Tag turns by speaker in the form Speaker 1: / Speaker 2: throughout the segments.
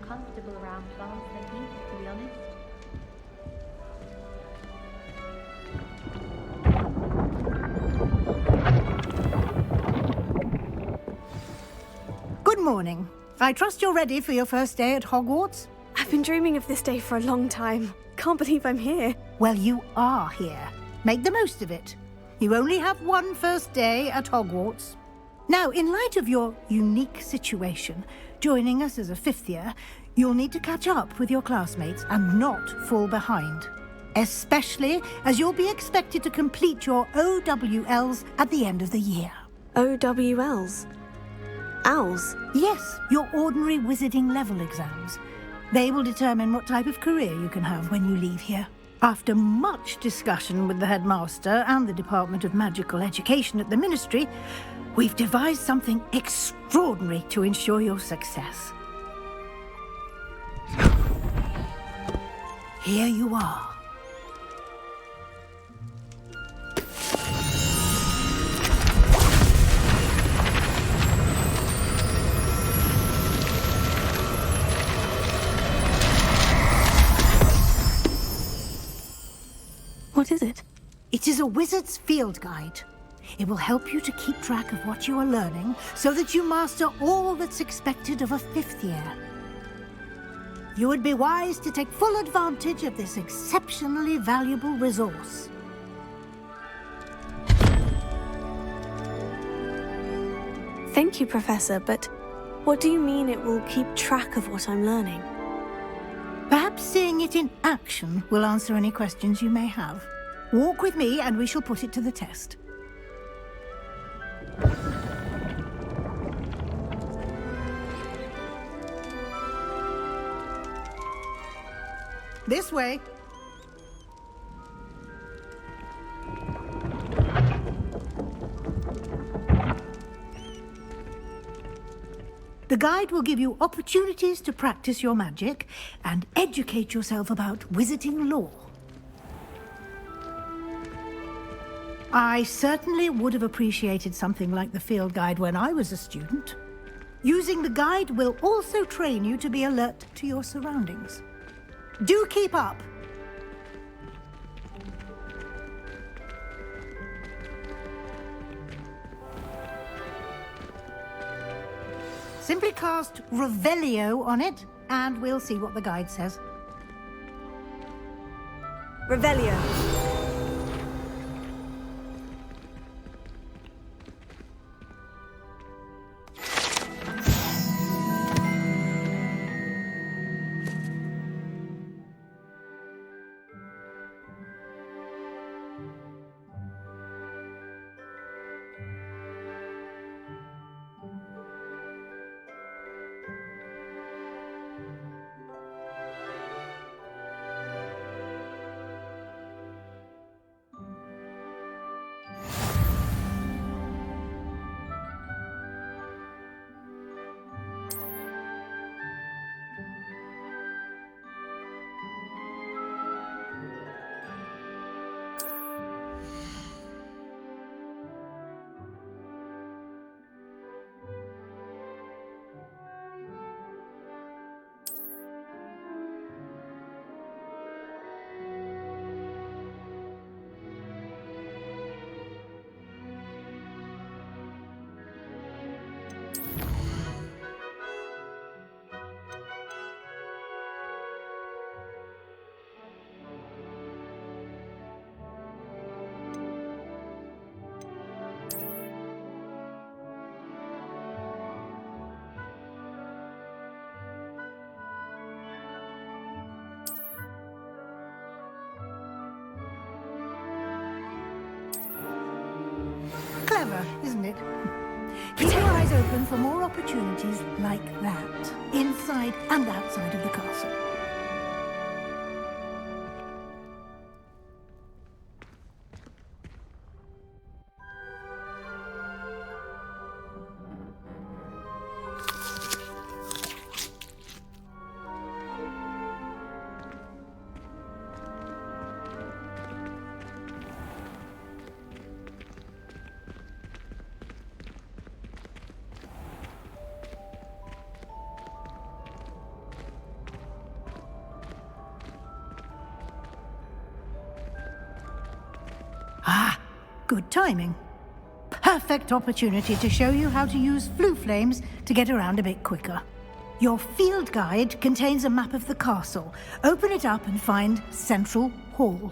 Speaker 1: comfortable around plants than people, to be honest.
Speaker 2: Good morning. I trust you're ready for your first day at Hogwarts?
Speaker 3: I've been dreaming of this day for a long time. Can't believe I'm here.
Speaker 2: Well, you are here. Make the most of it. You only have one first day at Hogwarts. Now, in light of your unique situation, joining us as a fifth year, you'll need to catch up with your classmates and not fall behind. Especially as you'll be expected to complete your OWLs at the end of the year.
Speaker 3: OWLs? Owls?
Speaker 2: Yes, your ordinary wizarding level exams. They will determine what type of career you can have when you leave here. After much discussion with the headmaster and the Department of Magical Education at the Ministry, we've devised something extraordinary to ensure your success. Here you are.
Speaker 3: What is it?
Speaker 2: It is a wizard's field guide. It will help you to keep track of what you are learning so that you master all that's expected of a fifth year. You would be wise to take full advantage of this exceptionally valuable resource.
Speaker 3: Thank you, Professor, but what do you mean it will keep track of what I'm learning?
Speaker 2: Perhaps seeing it in action will answer any questions you may have. Walk with me and we shall put it to the test. This way. The guide will give you opportunities to practice your magic and educate yourself about wizarding lore. I certainly would have appreciated something like the field guide when I was a student. Using the guide will also train you to be alert to your surroundings. Do keep up! Simply cast Revelio on it, and we'll see what the guide says.
Speaker 3: Revelio.
Speaker 2: Clever, isn't it? Keep your eyes open for more opportunities like that, inside and outside of the castle. good timing. Perfect opportunity to show you how to use flue flames to get around a bit quicker. Your field guide contains a map of the castle. Open it up and find Central Hall.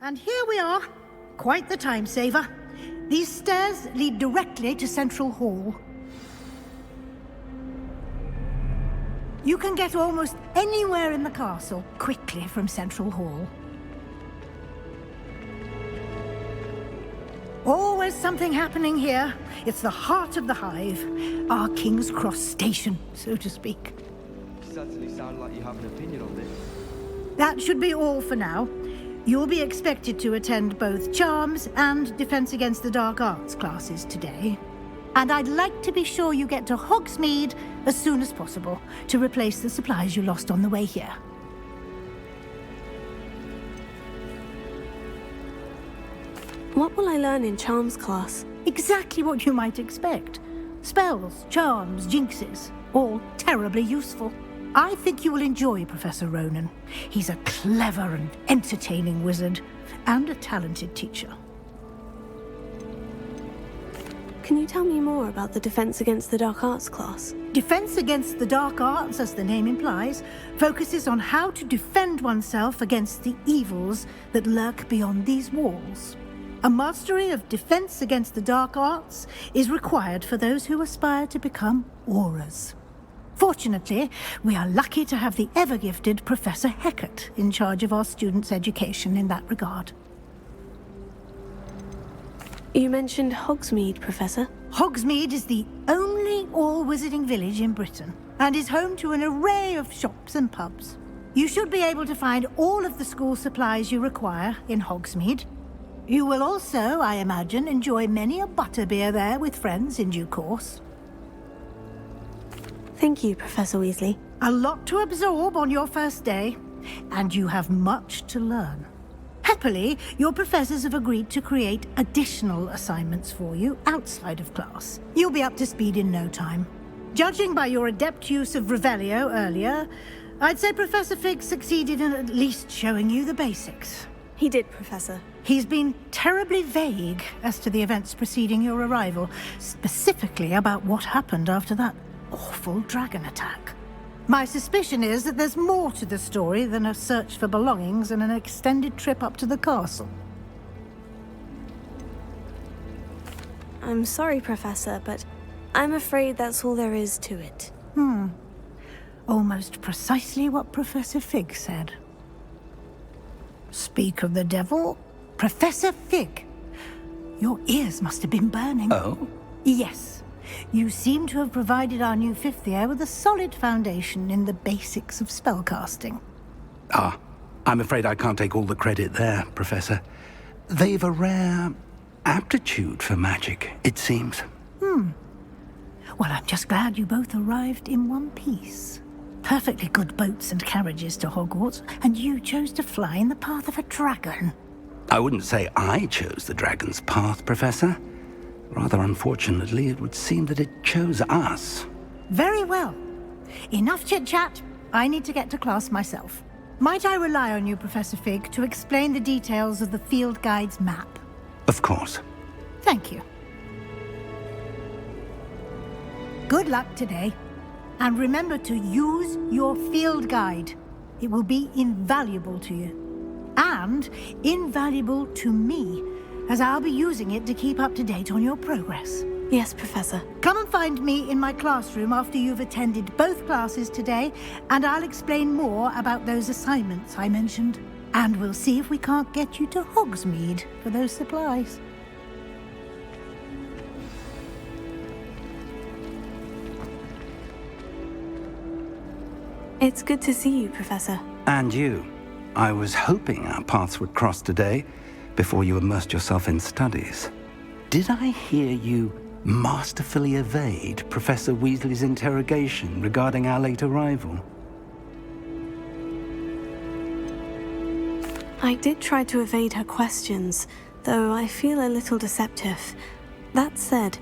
Speaker 2: And here we are. Quite the time saver. These stairs lead directly to Central Hall. You can get almost anywhere in the castle quickly from Central Hall. Always something happening here. It's the heart of the hive. Our King's Cross station, so to speak.
Speaker 4: You certainly sound like you have an opinion on this.
Speaker 2: That should be all for now. You'll be expected to attend both Charms and Defense Against the Dark Arts classes today. And I'd like to be sure you get to Hogsmeade as soon as possible to replace the supplies you lost on the way here.
Speaker 3: What will I learn in Charms class?
Speaker 2: Exactly what you might expect. Spells, charms, jinxes, all terribly useful. I think you will enjoy Professor Ronan. He's a clever and entertaining wizard, and a talented teacher.
Speaker 3: Can you tell me more about the Defense Against the Dark Arts class?
Speaker 2: Defense Against the Dark Arts, as the name implies, focuses on how to defend oneself against the evils that lurk beyond these walls. A mastery of Defense Against the Dark Arts is required for those who aspire to become auras. Fortunately, we are lucky to have the ever-gifted Professor Hecat in charge of our students' education in that regard.
Speaker 3: You mentioned Hogsmeade, Professor.
Speaker 2: Hogsmeade is the only all-wizarding village in Britain, and is home to an array of shops and pubs. You should be able to find all of the school supplies you require in Hogsmeade. You will also, I imagine, enjoy many a butterbeer there with friends in due course.
Speaker 3: Thank you, Professor Weasley.
Speaker 2: A lot to absorb on your first day, and you have much to learn. Happily, your professors have agreed to create additional assignments for you outside of class. You'll be up to speed in no time. Judging by your adept use of Revelio earlier, I'd say Professor Fig succeeded in at least showing you the basics.
Speaker 3: He did, Professor.
Speaker 2: He's been terribly vague as to the events preceding your arrival, specifically about what happened after that awful dragon attack. My suspicion is that there's more to the story than a search for belongings and an extended trip up to the castle.
Speaker 3: I'm sorry, Professor, but I'm afraid that's all there is to it.
Speaker 2: Almost precisely what Professor Fig said. Speak of the devil, Professor Fig. Your ears must have been burning.
Speaker 5: Oh?
Speaker 2: Yes. You seem to have provided our new fifth year with a solid foundation in the basics of spellcasting.
Speaker 5: Ah, I'm afraid I can't take all the credit there, Professor. They've a rare aptitude for magic, it seems.
Speaker 2: Well, I'm just glad you both arrived in one piece. Perfectly good boats and carriages to Hogwarts, and you chose to fly in the path of a dragon.
Speaker 5: I wouldn't say I chose the dragon's path, Professor. Rather unfortunately, it would seem that it chose us.
Speaker 2: Very well. Enough chit-chat. I need to get to class myself. Might I rely on you, Professor Fig, to explain the details of the field guide's map?
Speaker 5: Of course.
Speaker 2: Thank you. Good luck today. And remember to use your field guide. It will be invaluable to you. And invaluable to me, as I'll be using it to keep up to date on your progress.
Speaker 3: Yes, Professor.
Speaker 2: Come and find me in my classroom after you've attended both classes today, and I'll explain more about those assignments I mentioned. And we'll see if we can't get you to Hogsmeade for those supplies.
Speaker 3: It's good to see you, Professor.
Speaker 5: And you. I was hoping our paths would cross today, before you immersed yourself in studies. Did I hear you masterfully evade Professor Weasley's interrogation regarding our late arrival?
Speaker 3: I did try to evade her questions, though I feel a little deceptive. That said,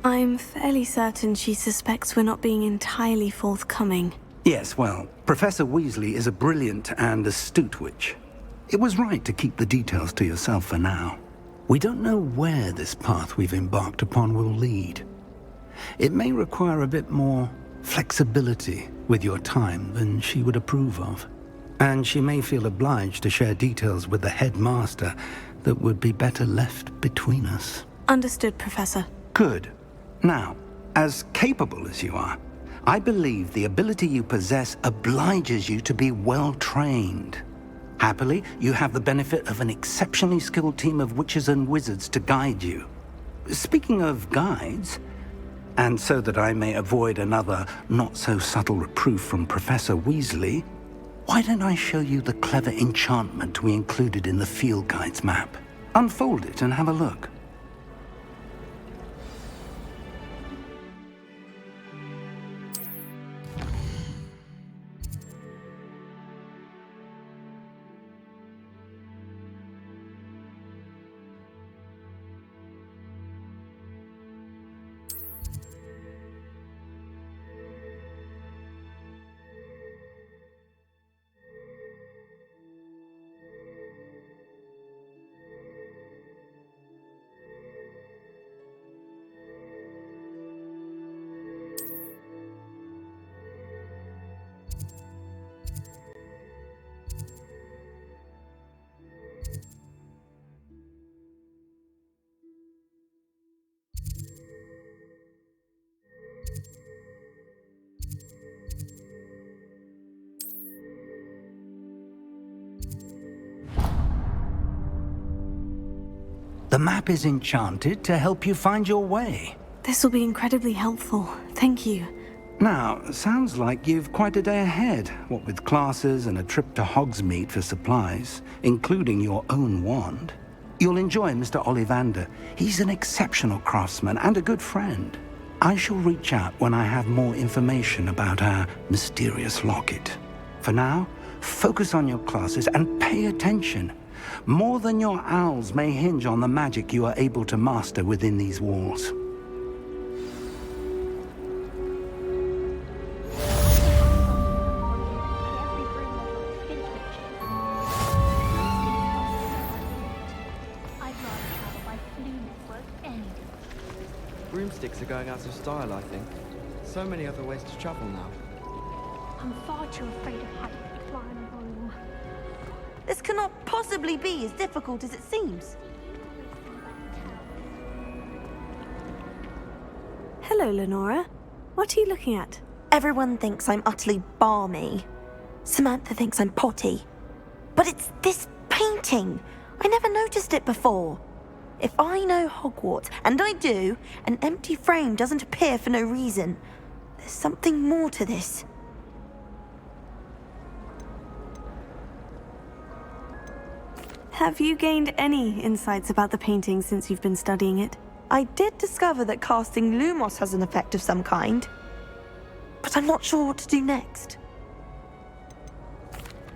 Speaker 3: I'm fairly certain she suspects we're not being entirely forthcoming.
Speaker 5: Yes, well, Professor Weasley is a brilliant and astute witch. It was right to keep the details to yourself for now. We don't know where this path we've embarked upon will lead. It may require a bit more flexibility with your time than she would approve of. And she may feel obliged to share details with the headmaster that would be better left between us.
Speaker 3: Understood, Professor.
Speaker 5: Good. Now, as capable as you are, I believe the ability you possess obliges you to be well trained. Happily, you have the benefit of an exceptionally skilled team of witches and wizards to guide you. Speaking of guides, and so that I may avoid another not-so-subtle reproof from Professor Weasley, why don't I show you the clever enchantment we included in the field guide's map? Unfold it and have a look. The map is enchanted to help you find your way.
Speaker 3: This will be incredibly helpful. Thank you.
Speaker 5: Now, sounds like you've quite a day ahead, what with classes and a trip to Hogsmeade for supplies, including your own wand. You'll enjoy Mr. Ollivander. He's an exceptional craftsman and a good friend. I shall reach out when I have more information about our mysterious locket. For now, focus on your classes and pay attention. More than your owls may hinge on the magic you are able to master within these walls.
Speaker 4: Broomsticks are going out of style, I think. So many other ways to travel now.
Speaker 1: I'm far too afraid of heights to fly in a broom.
Speaker 6: This cannot possibly be as difficult as it seems.
Speaker 3: Hello, Lenora. What are you looking at?
Speaker 6: Everyone thinks I'm utterly balmy. Samantha thinks I'm potty. But it's this painting. I never noticed it before. If I know Hogwarts, and I do, an empty frame doesn't appear for no reason. There's something more to this.
Speaker 3: Have you gained any insights about the painting since you've been studying it?
Speaker 6: I did discover that casting Lumos has an effect of some kind. But I'm not sure what to do next.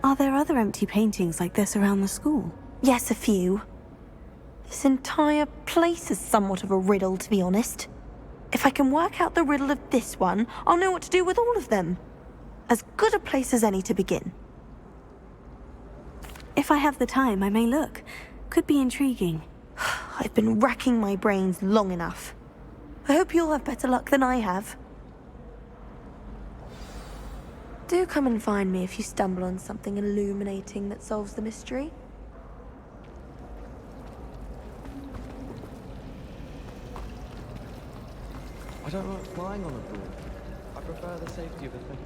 Speaker 3: Are there other empty paintings like this around the school?
Speaker 6: Yes, a few. This entire place is somewhat of a riddle, to be honest. If I can work out the riddle of this one, I'll know what to do with all of them. As good a place as any to begin.
Speaker 3: If I have the time, I may look. Could be intriguing.
Speaker 6: I've been racking my brains long enough. I hope you'll have better luck than I have. Do come and find me if you stumble on something illuminating that solves the mystery.
Speaker 4: I don't like flying on a broom. I prefer the safety of a thing.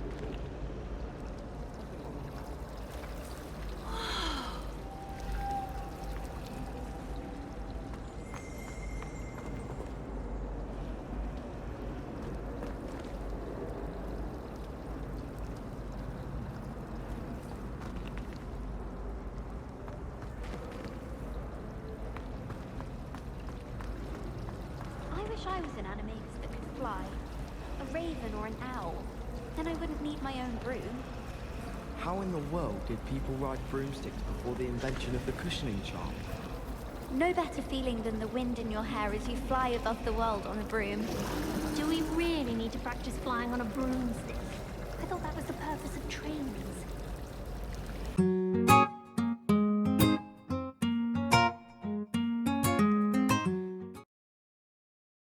Speaker 7: I was an animagus that could fly. A raven or an owl. Then I wouldn't need my own broom.
Speaker 4: How in the world did people ride broomsticks before the invention of the cushioning charm?
Speaker 7: No better feeling than the wind in your hair as you fly above the world on a broom.
Speaker 1: Do we really need to practice flying on a broomstick? I thought that was the purpose of training.